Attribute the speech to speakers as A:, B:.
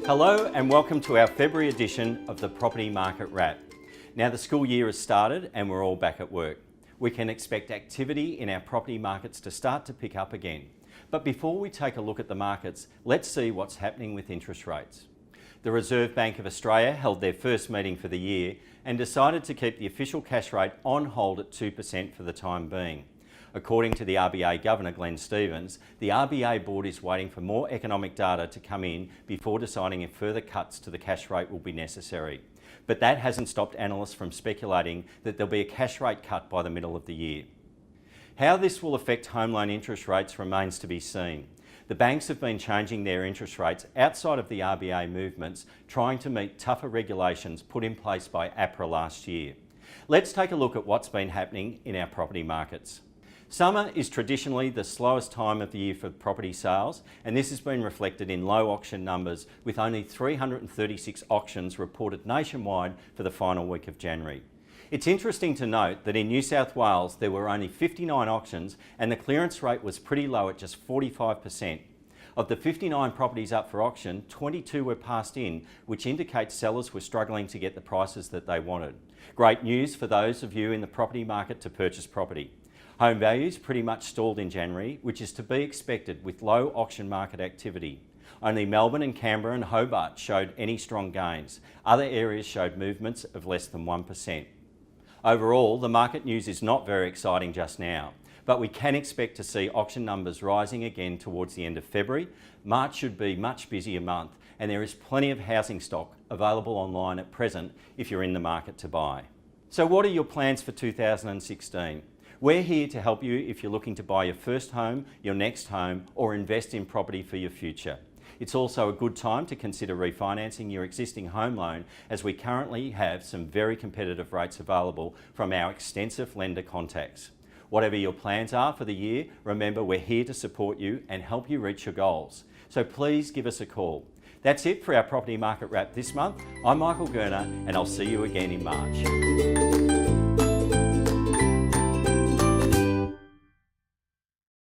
A: Hello and welcome to our February edition of the Property Market Wrap. Now the school year has started and we're all back at work. We can expect activity in our property markets to start to pick up again. But before we take a look at the markets, let's see what's happening with interest rates. The Reserve Bank of Australia held their first meeting for the year and decided to keep the official cash rate on hold at 2% for the time being. According to the RBA Governor Glenn Stevens, the RBA board is waiting for more economic data to come in before deciding if further cuts to the cash rate will be necessary. But that hasn't stopped analysts from speculating that there'll be a cash rate cut by the middle of the year. How this will affect home loan interest rates remains to be seen. The banks have been changing their interest rates outside of the RBA movements, trying to meet tougher regulations put in place by APRA last year. Let's take a look at what's been happening in our property markets. Summer is traditionally the slowest time of the year for property sales, and this has been reflected in low auction numbers, with only 336 auctions reported nationwide for the final week of January. It's interesting to note that in New South Wales there were only 59 auctions and the clearance rate was pretty low at just 45%. Of the 59 properties up for auction, 22 were passed in, which indicates sellers were struggling to get the prices that they wanted. Great news for those of you in the property market to purchase property. Home values pretty much stalled in January, which is to be expected with low auction market activity. Only Melbourne and Canberra and Hobart showed any strong gains. Other areas showed movements of less than 1%. Overall, the market news is not very exciting just now, but we can expect to see auction numbers rising again towards the end of February. March should be a much busier month, and there is plenty of housing stock available online at present if you're in the market to buy. So what are your plans for 2016? We're here to help you if you're looking to buy your first home, your next home, or invest in property for your future. It's also a good time to consider refinancing your existing home loan, as we currently have some very competitive rates available from our extensive lender contacts. Whatever your plans are for the year, remember we're here to support you and help you reach your goals. So please give us a call. That's it for our Property Market Wrap this month. I'm Michael Gurner and I'll see you again in March.